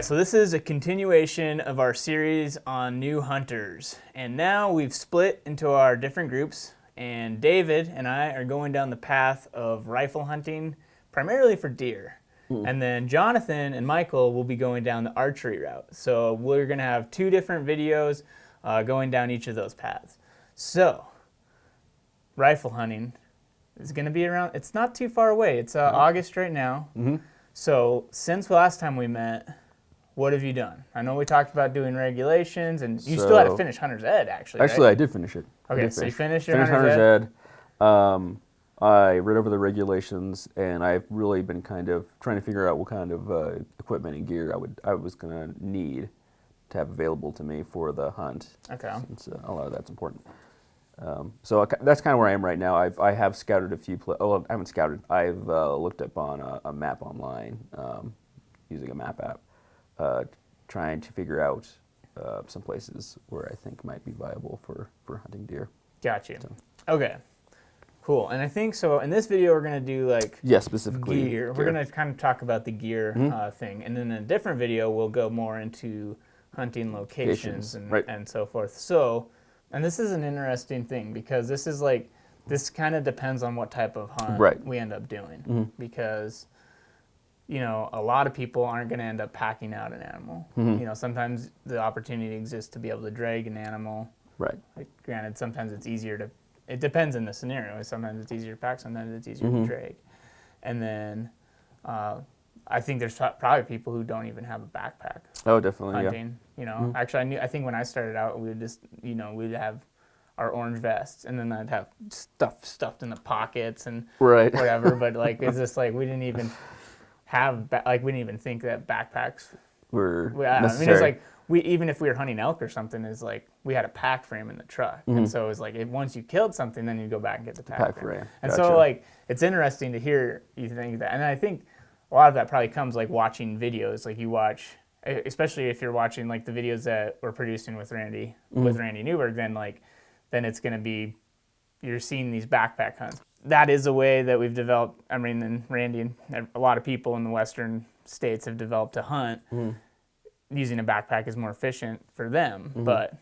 so this is a continuation of our series on new hunters. And now we've split into our different groups, and David and I are going down the path of rifle hunting, primarily for deer. And then Jonathan and Michael will be going down the archery route. So we're going to have 2 different videos going down each of those paths. So, rifle hunting is going to be around, it's not too far away. It's August right now. So, since the last time we met, what have you done? I know we talked about doing regulations, and you still had to finish Hunter's Ed, actually, Actually, right? I did finish it. Okay, so you finished your Hunter's Ed? I read over the regulations, and I've really been kind of trying to figure out what kind of equipment and gear I was going to need to have available to me for the hunt. Okay. Since a lot of that's important. So that's kind of where I am right now. I have scouted a few I haven't scouted. I've looked up on a map online using a map app, trying to figure out some places where I think might be viable for hunting deer. Got you. So. Okay. Cool. And I think so in this video we're going to do specifically gear. We're going to kind of talk about the gear thing. And then in a different video we'll go more into hunting locations and so forth. So, and this is an interesting thing because this kind of depends on what type of hunt we end up doing. Because, you know, a lot of people aren't going to end up packing out an animal. You know, sometimes the opportunity exists to be able to drag an animal. Right. Like, granted, sometimes it's easier to, it depends on the scenario. Sometimes it's easier to pack, sometimes it's easier to drag. And then I think there's probably people who don't even have a backpack. Oh, definitely, hunting, you know. Actually, I think when I started out, we would just, you know, we'd have our orange vests, and then I'd have stuff stuffed in the pockets and whatever. But like, it's just like we didn't even have we didn't even think that backpacks were necessary. I mean, it's like even if we were hunting elk or something, is like we had a pack frame in the truck, and so it was like once you killed something, then you go back and get the pack frame. And so like it's interesting to hear you think that, and I think a lot of that probably comes like watching videos, like you watch, especially if you're watching like the videos that we're producing with Randy Newberg, then it's going to be, you're seeing these backpack hunts. That is a way that we've developed. I mean, and Randy and a lot of people in the western states have developed to hunt. Using a backpack is more efficient for them, but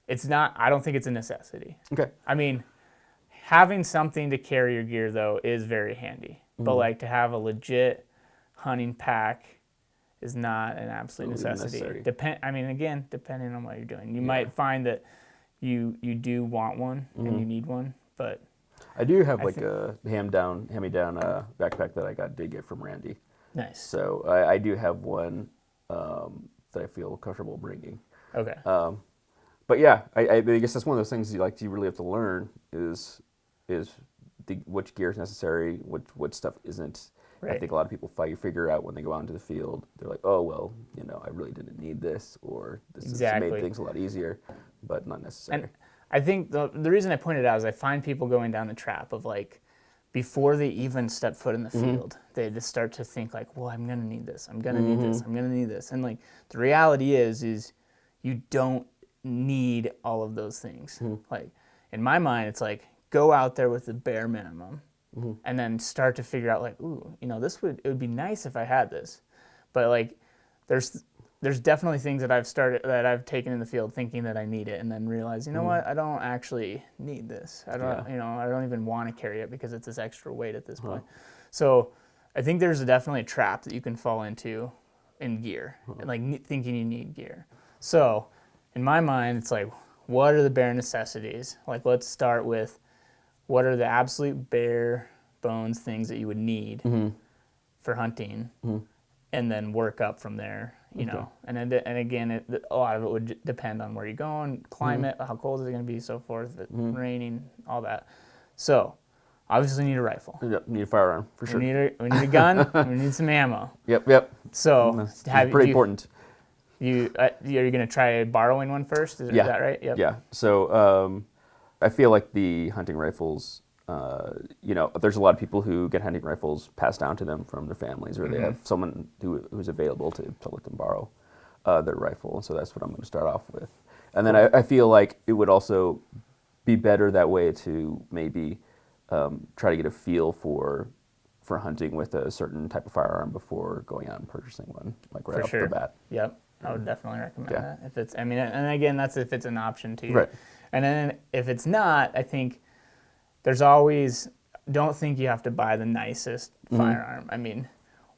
it's not, I don't think it's a necessity. Okay. I mean, having something to carry your gear though is very handy, but like to have a legit hunting pack is not an absolute necessity. I mean, again, depending on what you're doing, you might find that you do want one and you need one, but I do have a hand-me-down backpack that I did get from Randy. Nice. So I do have one that I feel comfortable bringing. Okay. But yeah, I guess that's one of those things you really have to learn is which gear is necessary, what stuff isn't. I think a lot of people figure out when they go out into the field. They're like, oh, well, you know, I really didn't need this, or this has made things a lot easier, but not necessary. And I think the reason I pointed out is I find people going down the trap of like, before they even step foot in the field, they just start to think like, well, I'm going to need this. I'm going to need this. I'm going to need this. And like, the reality is you don't need all of those things. Like, in my mind, it's like, go out there with the bare minimum. And then start to figure out like, ooh, you know, it would be nice if I had this. But like, there's definitely things that I've taken in the field thinking that I need it, and then realize, you know what, I don't actually need this. I don't, you know, I don't even want to carry it because it's this extra weight at this point. So I think there's definitely a trap that you can fall into in gear, like thinking you need gear. So in my mind, it's like, what are the bare necessities? Like, let's start with, what are the absolute bare bones things that you would need for hunting, and then work up from there, you know. And again, a lot of it would depend on where you're going, climate, how cold is it going to be, so forth, if it's raining, all that. So, obviously, you need a rifle. Yep, need a firearm, for sure. We need a gun, we need some ammo. Yep. So, it's pretty important. Are you going to try borrowing one first? Is that right? Yep. Yeah. So, I feel like the hunting rifles, you know, there's a lot of people who get hunting rifles passed down to them from their families, or they have someone who's available to let them borrow their rifle. And so that's what I'm going to start off with. And then I feel like it would also be better that way to maybe try to get a feel for for hunting with a certain type of firearm before going out and purchasing one, like right For off sure. the bat. Yep. I would definitely recommend Yeah. that. If it's, I mean, and again, that's if it's an option to you. Right. And then if it's not, I think there's always, don't think you have to buy the nicest firearm. I mean,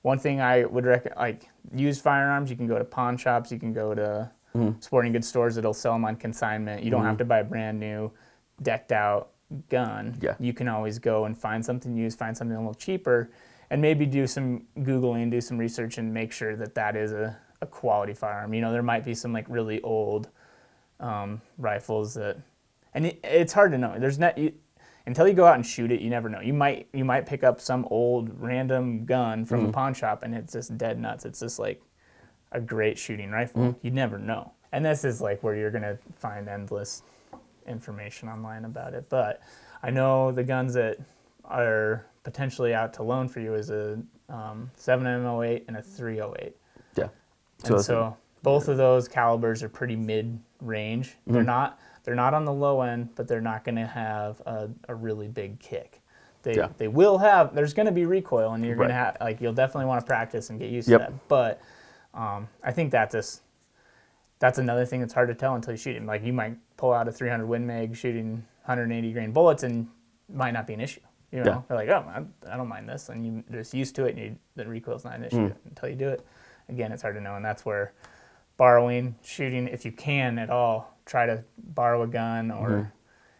one thing I would recommend, like used firearms, you can go to pawn shops, you can go to sporting goods stores that'll sell them on consignment. You don't have to buy a brand new, decked out gun. Yeah. You can always go and find something used, find something a little cheaper, and maybe do some Googling, do some research, and make sure that that is a quality firearm. You know, there might be some like really old rifles that, and it's hard to know. There's not until you go out and shoot it, you never know. You might pick up some old random gun from a pawn shop, and it's just dead nuts. It's just like a great shooting rifle. You never know. And this is like where you're gonna find endless information online about it. But I know the guns that are potentially out to loan for you is a 7M08 and a 308. Yeah. And so both of those calibers are pretty mid-range. They're not on the low end, but they're not going to have a really big kick. They will have. There's going to be recoil, and you're going to have you'll definitely want to practice and get used to that. But I think that's another thing that's hard to tell until you shoot it. Like you might pull out a 300 Win Mag shooting 180 grain bullets, and it might not be an issue. You know, they're like, oh, I don't mind this, and you're just used to it, and the recoil's not an issue until you do it. Again, it's hard to know, and that's where borrowing, shooting, if you can at all, try to borrow a gun or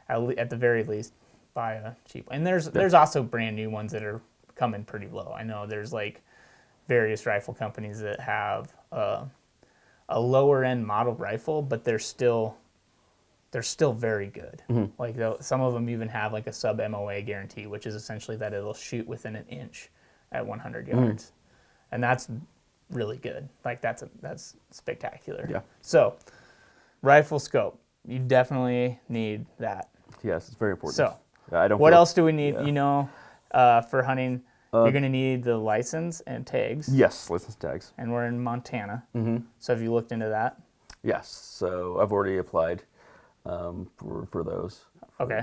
at the very least buy a cheap one. And there's also brand new ones that are coming pretty low. I know there's like various rifle companies that have a lower end model rifle, but they're still very good. Like some of them even have like a sub MOA guarantee, which is essentially that it'll shoot within an inch at 100 yards, and that's really good. Like that's spectacular. Yeah. So, rifle scope, you definitely need that. Yes, it's very important. So, I don't. What else do we need? Yeah. You know, for hunting, you're going to need the license and tags. Yes, license tags. And we're in Montana. So have you looked into that? Yes. So I've already applied for those. Okay.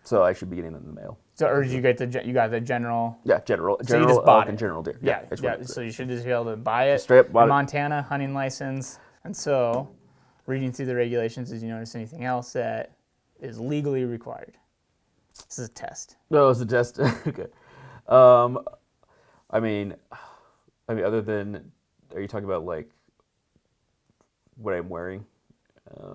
So I should be getting them in the mail. So, or did you got the general? Yeah, general. So you just bought and it. general deer. Yeah. So you should just be able to buy it. Straight up bought it. Montana hunting license. And so, reading through the regulations, did you notice anything else that is legally required? This is a test. No, it's a test. Okay. I mean, other than, are you talking about like what I'm wearing?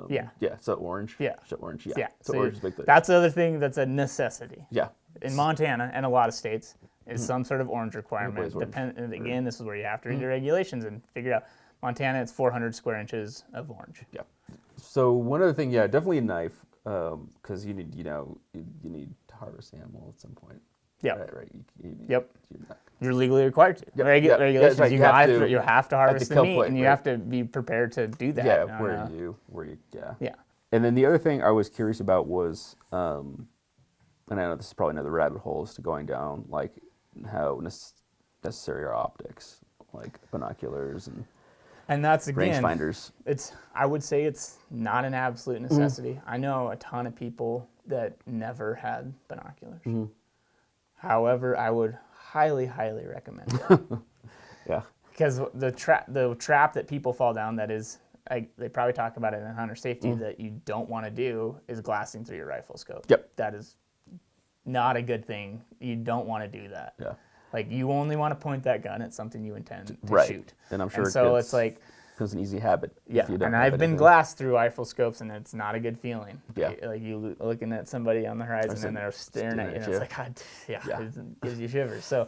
Yeah. Yeah. So orange. Yeah. So orange. Yeah. Yeah. So orange is big thing. That's the other thing that's a necessity. Yeah. In Montana and a lot of states is some sort of orange requirement. And again, this is where you have to read the regulations and figure out. Montana, it's 400 square inches of orange. Yeah. So one other thing, yeah, definitely a knife, because you need to harvest the animal at some point. Yeah. Right. You're legally required to. Yep. Regulations. Right. You have to harvest the meat, and you have to be prepared to do that. Yeah. Yeah. Yeah. And then the other thing I was curious about was, and I know this is probably another rabbit hole, is to going down like how necessary are optics, like binoculars and that's again rangefinders. I would say it's not an absolute necessity. I know a ton of people that never had binoculars. However, I would highly, highly recommend it. Yeah. Because the trap that people fall down, that is, they probably talk about it in hunter safety, that you don't want to do is glassing through your rifle scope. Yep. That is not a good thing. You don't want to do that. Yeah. Like, you only want to point that gun at something you intend to shoot. And I'm sure it's like... It's an easy habit. Yeah, and I've been glassed through rifle scopes, and it's not a good feeling. Yeah. Like you looking at somebody on the horizon, and they're staring at you, and it's like, God, it gives you shivers. So,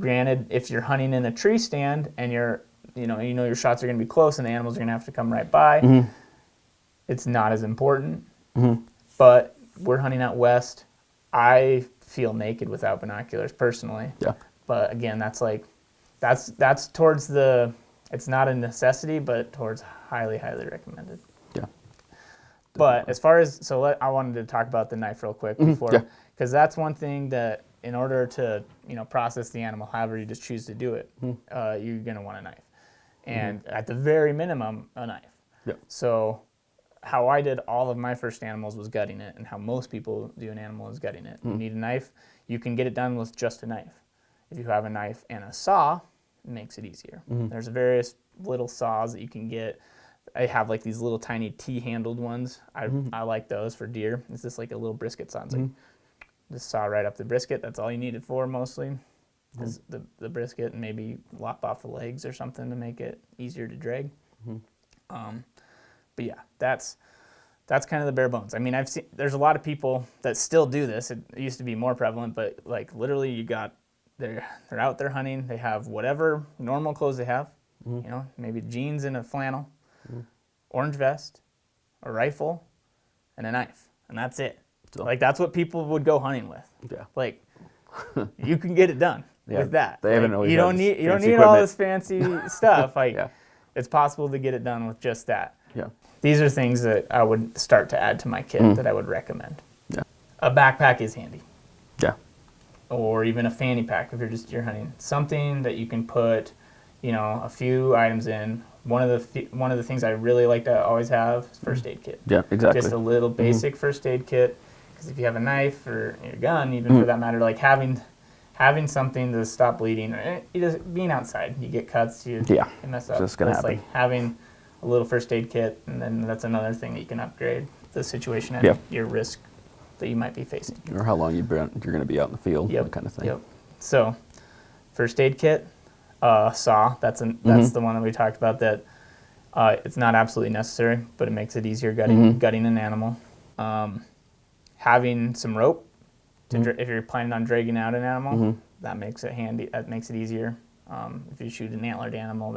granted, if you're hunting in a tree stand, and you know your shots are going to be close, and the animals are going to have to come right by, it's not as important. But we're hunting out west. I feel naked without binoculars personally. Yeah. But again, that's towards it's not a necessity, but towards highly, highly recommended. Yeah. But as far as, I wanted to talk about the knife real quick before, because that's one thing that in order to, process the animal, however you just choose to do it, you're going to want a knife. And at the very minimum, a knife. Yep. So how I did all of my first animals was gutting it, and how most people do an animal is gutting it. You need a knife. You can get it done with just a knife. If you have a knife and a saw, it makes it easier. There's various little saws that you can get. I have like these little tiny T-handled ones. I like those for deer. It's just like a little brisket saw. It's like just saw right up the brisket. That's all you need it for mostly, is the brisket, and maybe lop off the legs or something to make it easier to drag. But yeah, that's kind of the bare bones. I mean, I've seen there's a lot of people that still do this. It used to be more prevalent, but like literally, they're out there hunting. They have whatever normal clothes they have. You know, maybe jeans and a flannel, orange vest, a rifle, and a knife, and that's it. So, like that's what people would go hunting with. Yeah. Like you can get it done with that. They haven't always you don't need all this fancy stuff. Like it's possible to get it done with just that. Yeah. These are things that I would start to add to my kit that I would recommend. Yeah. A backpack is handy. Yeah. Or even a fanny pack if you're just deer hunting. Something that you can put, you know, a few items in. One of the things I really like to always have is first aid kit. Yeah, exactly. Just a little basic first aid kit. Because if you have a knife or your gun, even for that matter, like having something to stop bleeding. Just being outside, you get cuts, you mess up. It's gonna happen. Like having a little first aid kit, and then that's another thing that you can upgrade the situation and your risk that you might be facing. Or how long you're going to be out in the field, that kind of thing. Yep. So, first aid kit, saw. That's the one that we talked about. That it's not absolutely necessary, but it makes it easier gutting an animal. Having some rope, if you're planning on dragging out an animal, that makes it handy. That makes it easier. If you shoot an antlered animal,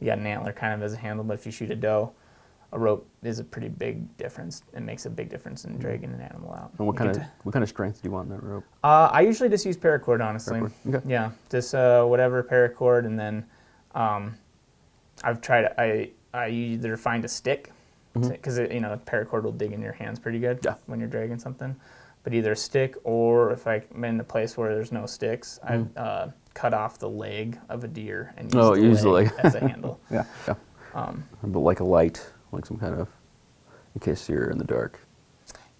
you got an antler kind of as a handle, but if you shoot a doe, a rope is a pretty big difference. It makes a big difference in dragging an animal out. And what kind of strength do you want in that rope? I usually just use paracord, honestly. Paracord. Okay. Yeah, just whatever paracord, and then I've tried. I either find a stick, because paracord will dig in your hands pretty good when you're dragging something. But either a stick, or if I'm in a place where there's no sticks, I've cut off the leg of a deer and use the leg as a handle. But like a light, like some kind of, in case you're in the dark.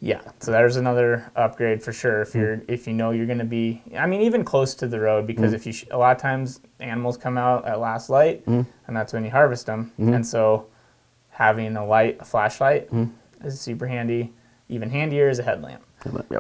Yeah, so there's another upgrade for sure. If you know you're going to be, I mean, even close to the road, because if you a lot of times animals come out at last light, and that's when you harvest them, and so having a flashlight is super handy. Even handier is a headlamp.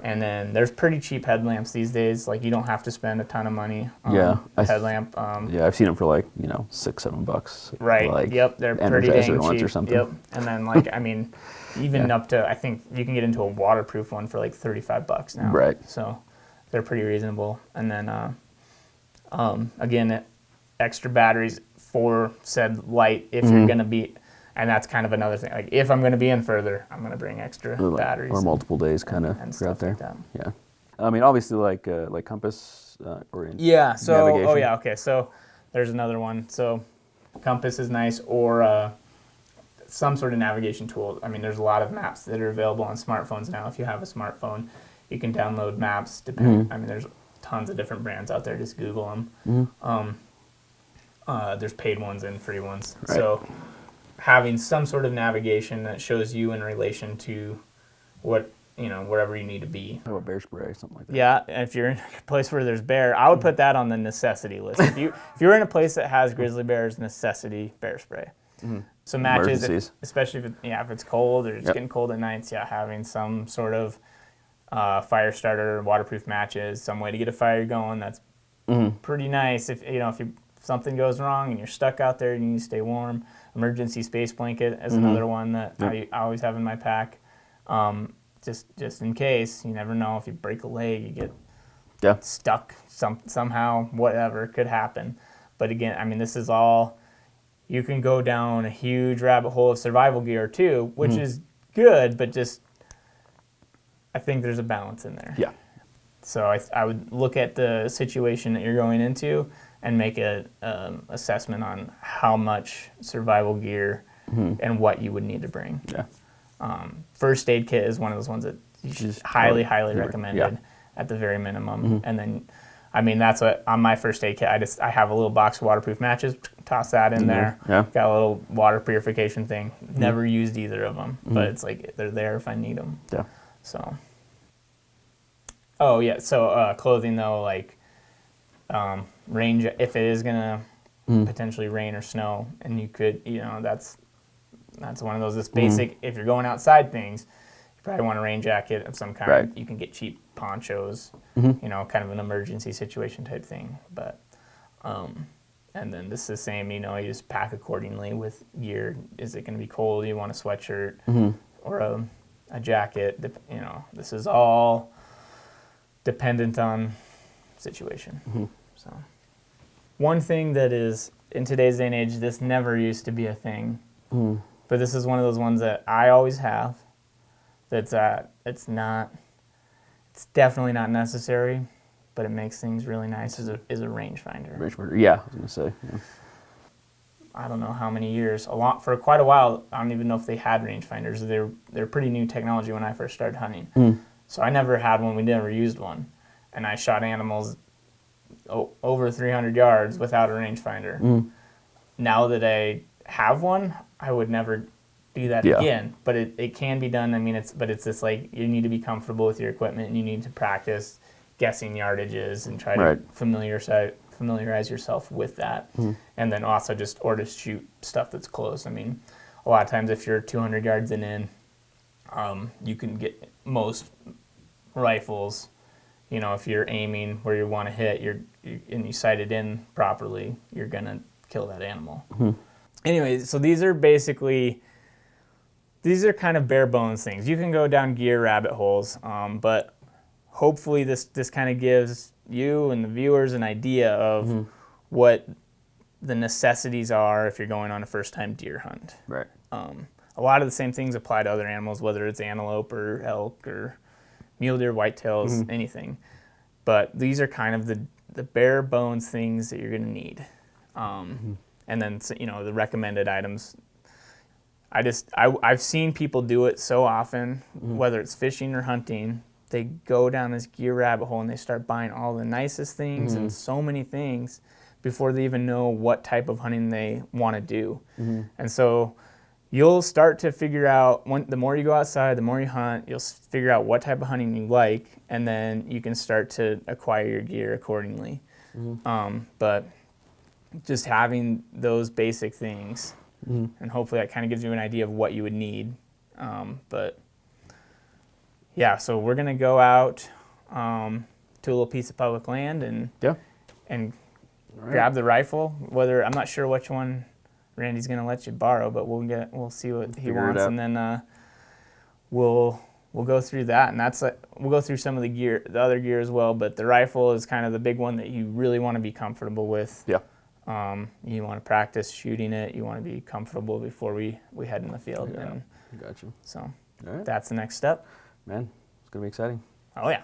And then there's pretty cheap headlamps these days. Like you don't have to spend a ton of money on a headlamp. I've seen them for like $6-7. Right. Like They're pretty dang cheap. Or something. And then like I mean, even up to, I think you can get into a waterproof one for like $35 now. Right. So they're pretty reasonable. And then again, extra batteries for said light if you're gonna be. And that's kind of another thing. Like if I'm going to be in further, I'm going to bring extra batteries. Or multiple days kind of out there. Like that. Yeah. I mean, obviously like compass or navigation. So, okay. So there's another one. So compass is nice, or some sort of navigation tool. I mean, there's a lot of maps that are available on smartphones now. If you have a smartphone, you can download maps. I mean, there's tons of different brands out there. Just Google them. There's paid ones and free ones. Right. So having some sort of navigation that shows you in relation to wherever you need to be. How about bear spray, something like that? Yeah, if you're in a place where there's bear, I would put that on the necessity list. If you're in a place that has grizzly bears, necessity bear spray. So matches, especially if it's cold or it's getting cold at nights. Yeah, having some sort of fire starter, waterproof matches, some way to get a fire going. That's pretty nice. If something goes wrong and you're stuck out there, you need to stay warm. Emergency space blanket is another one that I always have in my pack. Just in case, you never know, if you break a leg, you get stuck somehow, whatever could happen. But again, I mean, this is all, you can go down a huge rabbit hole of survival gear too, which is good, but just, I think there's a balance in there. Yeah. So I would look at the situation that you're going into and make an assessment on how much survival gear and what you would need to bring. Yeah. First aid kit is one of those ones that you should highly recommended at the very minimum. And then I mean, that's what, on my first aid kit, I have a little box of waterproof matches, toss that in there. Yeah. Got a little water purification thing. Never used either of them, but it's like they're there if I need them. Yeah. So. Oh yeah. So clothing though, like rain. If it is gonna potentially rain or snow, and you could, that's one of those. This basic. If you're going outside things, you probably want a rain jacket of some kind. Right. You can get cheap ponchos. Kind of an emergency situation type thing. But and then this is the same. You just pack accordingly with gear. Is it going to be cold? You want a sweatshirt or a jacket? This is all dependent on situation. So one thing that is, in today's day and age, this never used to be a thing, but this is one of those ones that I always have. It's definitely not necessary, but it makes things really nice. Is a rangefinder. Rangefinder, yeah, I was gonna say. Yeah. I don't know how many years. For quite a while. I don't even know if they had rangefinders. They're pretty new technology when I first started hunting. So I never had one. We never used one, and I shot animals over 300 yards without a rangefinder. Now that I have one, I would never do that again. But it can be done. I mean, it's just like you need to be comfortable with your equipment, and you need to practice guessing yardages and try to familiarize yourself with that. And then also just shoot stuff that's close. I mean, a lot of times if you're 200 yards in, you can get most rifles. If you're aiming where you want to hit, and you sight it in properly, you're gonna kill that animal. Anyway, so these are kind of bare bones things. You can go down gear rabbit holes, but hopefully this kind of gives you and the viewers an idea of what the necessities are if you're going on a first-time deer hunt. Right. A lot of the same things apply to other animals, whether it's antelope or elk or mule deer, whitetails, anything. But these are kind of the bare bones things that you're going to need. And then, the recommended items. I've seen people do it so often, whether it's fishing or hunting. They go down this gear rabbit hole and they start buying all the nicest things and so many things before they even know what type of hunting they want to do. And so you'll start to figure out, the more you go outside, the more you hunt, you'll figure out what type of hunting you like, and then you can start to acquire your gear accordingly. But just having those basic things, and hopefully that kind of gives you an idea of what you would need. But yeah, so we're gonna go out to a little piece of public land and grab the rifle. Whether, I'm not sure which one Randy's gonna let you borrow, but we'll see what he wants, and then we'll go through that, and we'll go through some of the other gear as well. But the rifle is kind of the big one that you really want to be comfortable with. Yeah. You want to practice shooting it. You want to be comfortable before we head in the field. Yeah. And Gotcha. so right. That's the next step. Man, it's gonna be exciting. Oh yeah.